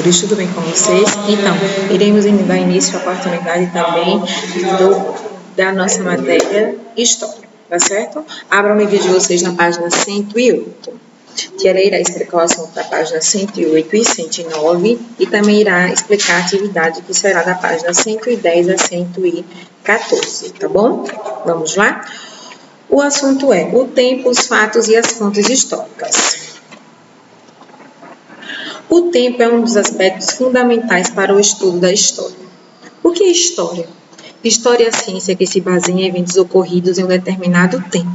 Tudo bem com vocês? Então, iremos dar início à quarta unidade também da nossa matéria História, tá certo? Abram o livro de vocês na página 108. Tia irá explicar o assunto da página 108 e 109 e também irá explicar a atividade que será da página 110 a 114, tá bom? Vamos lá? O assunto é o tempo, os fatos e as fontes históricas. O tempo é um dos aspectos fundamentais para o estudo da história. O que é história? História é a ciência que se baseia em eventos ocorridos em um determinado tempo.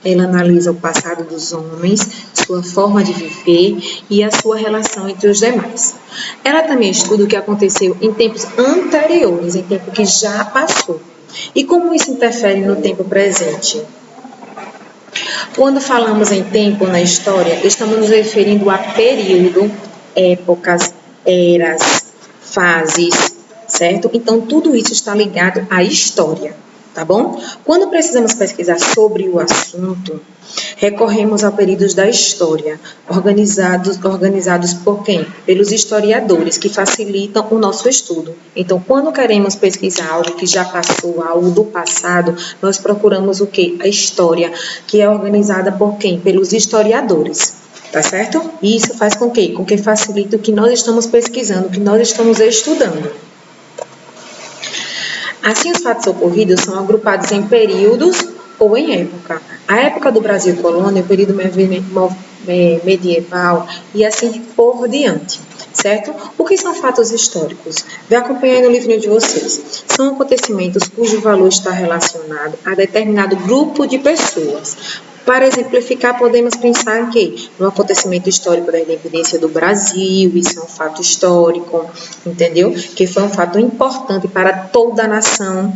Ela analisa o passado dos homens, sua forma de viver e a sua relação entre os demais. Ela também estuda o que aconteceu em tempos anteriores, em tempo que já passou. E como isso interfere no tempo presente? Quando falamos em tempo na história, estamos nos referindo a período, épocas, eras, fases, certo? Então, tudo isso está ligado à história, tá bom? Quando precisamos pesquisar sobre o assunto, recorremos a períodos da história, organizados por quem? Pelos historiadores, que facilitam o nosso estudo. Então, quando queremos pesquisar algo que já passou, algo do passado, nós procuramos o quê? A história, que é organizada por quem? Pelos historiadores. Tá certo? E isso faz com que? Com que facilite o que nós estamos pesquisando, o que nós estamos estudando. Assim, os fatos ocorridos são agrupados em períodos ou em época. A época do Brasil colônia, o período medieval e assim por diante, certo? O que são fatos históricos? Vem acompanhando o livrinho de vocês. São acontecimentos cujo valor está relacionado a determinado grupo de pessoas. Para exemplificar, podemos pensar em que? No acontecimento histórico da independência do Brasil, isso é um fato histórico, entendeu? Que foi um fato importante para toda a nação,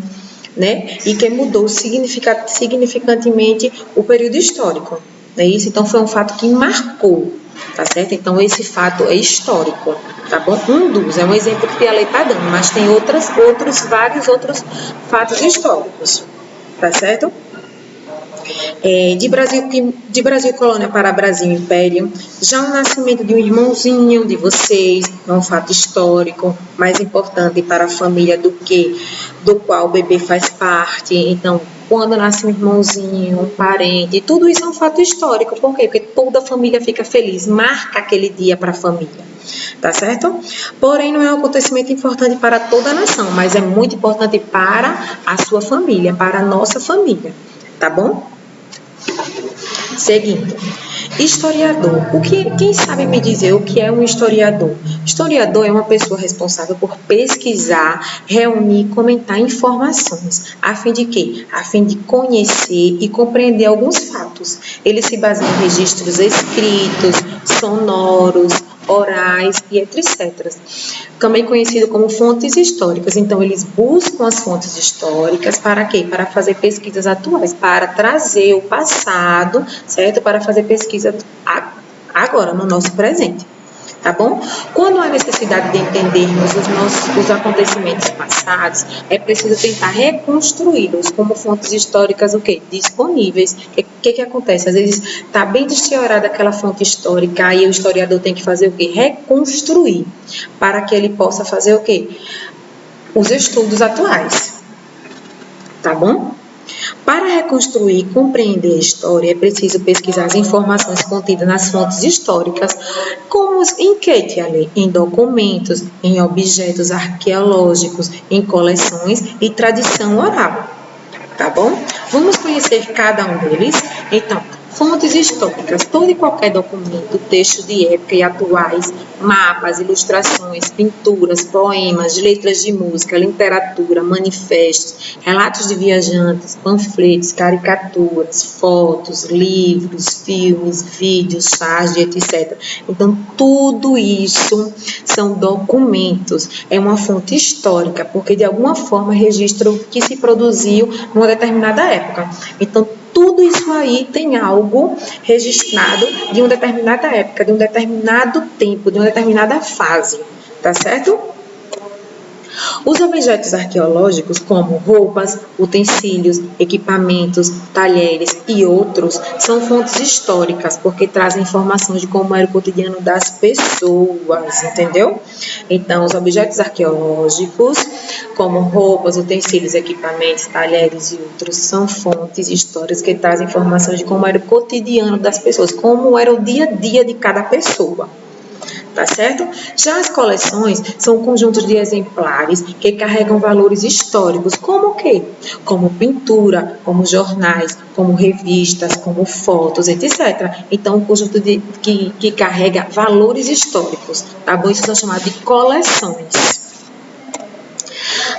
né? E que mudou significantemente o período histórico, não é isso? Então, foi um fato que marcou, tá certo? Então, esse fato é histórico, tá bom? É um exemplo que a lei está dando, mas tem vários outros fatos históricos, tá certo? De Brasil colônia para Brasil império, já o nascimento de um irmãozinho de vocês é um fato histórico, mais importante para a família do qual o bebê faz parte. Então, quando nasce um irmãozinho, um parente, tudo isso é um fato histórico. Por quê? Porque toda a família fica feliz, marca aquele dia para a família, tá certo? Porém, não é um acontecimento importante para toda a nação, mas é muito importante para a sua família, para a nossa família, tá bom? Seguindo, historiador. Quem sabe me dizer o que é um historiador? Historiador é uma pessoa responsável por pesquisar, reunir e comentar informações. A fim de quê? A fim de conhecer e compreender alguns fatos. Ele se baseia em registros escritos, sonoros, orais e etc. Também conhecido como fontes históricas. Então, eles buscam as fontes históricas para quê? Para fazer pesquisas atuais, para trazer o passado, certo? Para fazer pesquisa agora, no nosso presente. Tá bom? Quando há necessidade de entendermos os acontecimentos passados, é preciso tentar reconstruí-los como fontes históricas o quê? Disponíveis. O que acontece? Às vezes está bem deteriorada aquela fonte histórica, aí o historiador tem que fazer o quê? Reconstruir, para que ele possa fazer o quê? Os estudos atuais. Tá bom? Para reconstruir e compreender a história, é preciso pesquisar as informações contidas nas fontes históricas, como em que, tia Lê? Em documentos, em objetos arqueológicos, em coleções e tradição oral. Tá bom? Vamos conhecer cada um deles? Então, fontes históricas, todo e qualquer documento, textos de época e atuais, mapas, ilustrações, pinturas, poemas, letras de música, literatura, manifestos, relatos de viajantes, panfletos, caricaturas, fotos, livros, filmes, vídeos, charges, etc. Então, tudo isso são documentos, é uma fonte histórica, porque de alguma forma registra o que se produziu numa determinada época. Então, tudo isso aí tem algo registrado de uma determinada época, de um determinado tempo, de uma determinada fase, tá certo? Os objetos arqueológicos, como roupas, utensílios, equipamentos, talheres e outros, são fontes históricas, porque trazem informações de como era o cotidiano das pessoas, entendeu? Então, os objetos arqueológicos, como roupas, utensílios, equipamentos, talheres e outros, são fontes históricas que trazem informações de como era o cotidiano das pessoas, como era o dia a dia de cada pessoa. Tá certo? Já as coleções são conjuntos de exemplares que carregam valores históricos, como o quê? Como pintura, como jornais, como revistas, como fotos, etc. Então, um conjunto que carrega valores históricos, tá bom? Isso são chamados de coleções.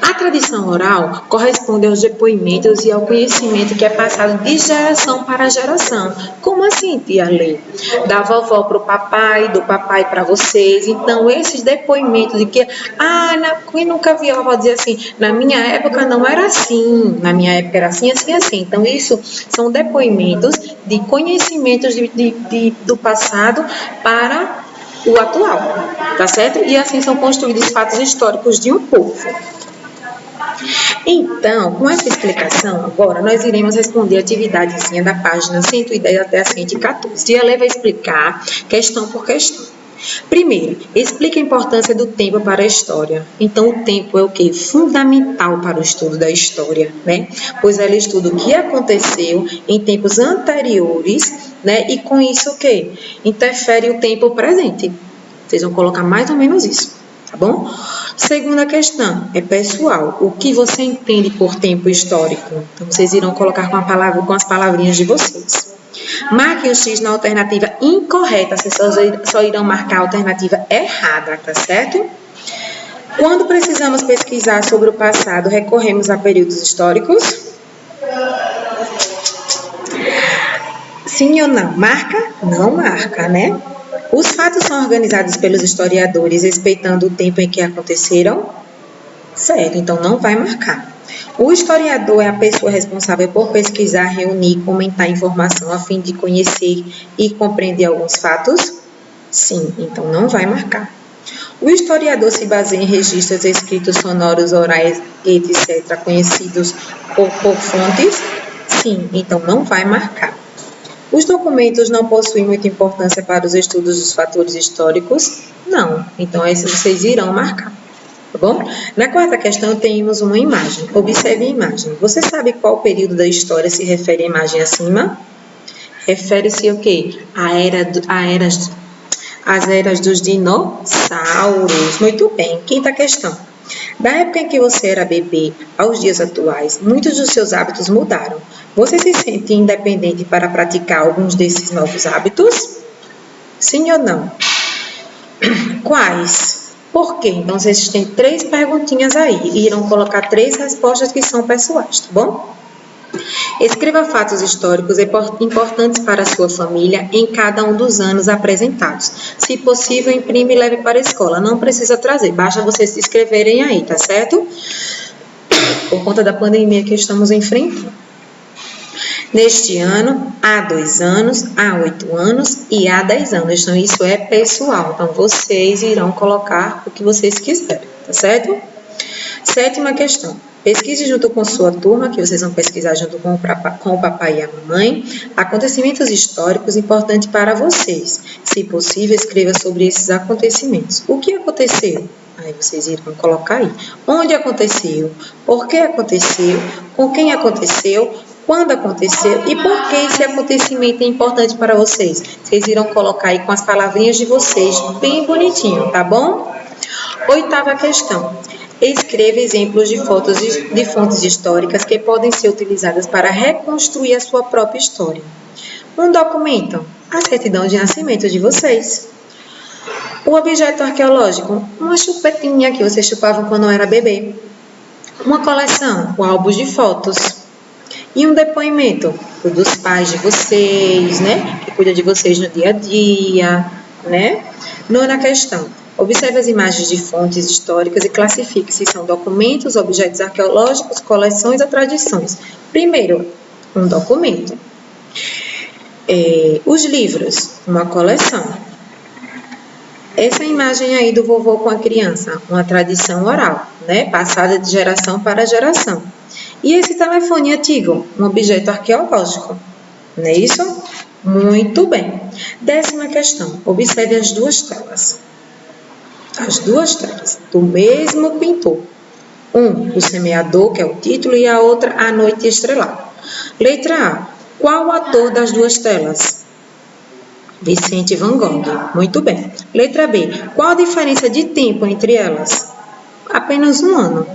A tradição oral corresponde aos depoimentos e ao conhecimento que é passado de geração para geração. Como assim, tia Lê? Da vovó para o papai, do papai para vocês. Então, esses depoimentos de que, quem nunca viu a vovó dizer assim, na minha época não era assim, na minha época era assim, assim, assim. Então, isso são depoimentos de conhecimentos do passado para o atual, tá certo? E assim são construídos fatos históricos de um povo. Então, com essa explicação, agora nós iremos responder a atividadezinha da página 110 até a 114. E ela vai explicar questão por questão. Primeiro, explica a importância do tempo para a história. Então, o tempo é o quê? Fundamental para o estudo da história, né? Pois ela estuda o que aconteceu em tempos anteriores, né? E com isso o quê? Interfere o tempo presente. Vocês vão colocar mais ou menos isso, tá bom? Segunda questão é pessoal. O que você entende por tempo histórico? Então, vocês irão colocar com as palavrinhas de vocês. Marque o X na alternativa incorreta, vocês só irão marcar a alternativa errada, tá certo? Quando precisamos pesquisar sobre o passado, recorremos a períodos históricos? Sim ou não? Marca? Não marca, né? Os fatos são organizados pelos historiadores respeitando o tempo em que aconteceram? Certo, então não vai marcar. O historiador é a pessoa responsável por pesquisar, reunir, comentar informação a fim de conhecer e compreender alguns fatos? Sim, então não vai marcar. O historiador se baseia em registros escritos, sonoros, orais, etc., conhecidos por fontes? Sim, então não vai marcar. Os documentos não possuem muita importância para os estudos dos fatores históricos? Não. Então, esses vocês irão marcar, tá bom? Na quarta questão, temos uma imagem. Observe a imagem. Você sabe qual período da história se refere à imagem acima? Refere-se ao quê? Às eras dos dinossauros. Muito bem. Quinta questão. Da época em que você era bebê aos dias atuais, muitos dos seus hábitos mudaram. Você se sente independente para praticar alguns desses novos hábitos? Sim ou não? Quais? Por quê? Então, vocês têm 3 perguntinhas aí e irão colocar 3 respostas que são pessoais, tá bom? Escreva fatos históricos importantes para a sua família em cada um dos anos apresentados. Se possível, imprime e leve para a escola. Não precisa trazer, basta vocês se inscreverem aí, tá certo? Por conta da pandemia que estamos enfrentando. Neste ano, há 2 anos, há 8 anos e há 10 anos. Então, isso é pessoal. Então, vocês irão colocar o que vocês quiserem, tá certo? Sétima questão. Pesquise junto com sua turma, que vocês vão pesquisar junto com o papai e a mamãe, acontecimentos históricos importantes para vocês. Se possível, escreva sobre esses acontecimentos. O que aconteceu? Aí vocês irão colocar aí. Onde aconteceu? Por que aconteceu? Com quem aconteceu? Quando aconteceu? E por que esse acontecimento é importante para vocês? Vocês irão colocar aí com as palavrinhas de vocês, bem bonitinho, tá bom? Oitava questão. Escreva exemplos de fotos de fontes históricas que podem ser utilizadas para reconstruir a sua própria história. Um documento, a certidão de nascimento de vocês. Um objeto arqueológico, uma chupetinha que vocês chupavam quando era bebê. Uma coleção, o álbum de fotos. E um depoimento, o dos pais de vocês, né? Que cuida de vocês no dia a dia, né? Nona questão. Observe as imagens de fontes históricas e classifique se são documentos, objetos arqueológicos, coleções ou tradições. Primeiro, um documento. Os livros, uma coleção. Essa imagem aí do vovô com a criança, uma tradição oral, né? Passada de geração para geração. E esse telefone antigo, um objeto arqueológico, não é isso? Muito bem. 10ª questão, observe as duas telas. As duas telas do mesmo pintor. O semeador, que é o título, e a outra, A Noite Estrelada. Letra A. Qual o ator das duas telas? Vicente Van Gogh. Muito bem. Letra B. Qual a diferença de tempo entre elas? Apenas um ano.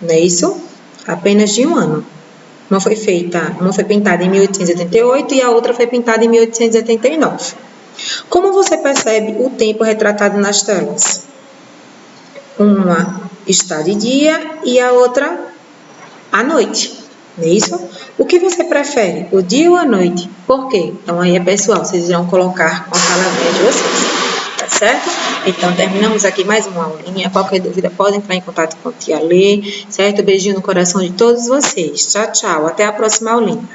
Não é isso? Apenas de um ano. Uma foi pintada em 1888 e a outra foi pintada em 1889. Como você percebe o tempo retratado nas telas? Uma está de dia e a outra à noite, não é isso? O que você prefere, o dia ou a noite? Por quê? Então aí é pessoal, vocês irão colocar com a palavrinha de vocês, tá certo? Então terminamos aqui mais uma aulinha, qualquer dúvida pode entrar em contato com a tia Lê, certo? Beijinho no coração de todos vocês, tchau, tchau, até a próxima aulinha.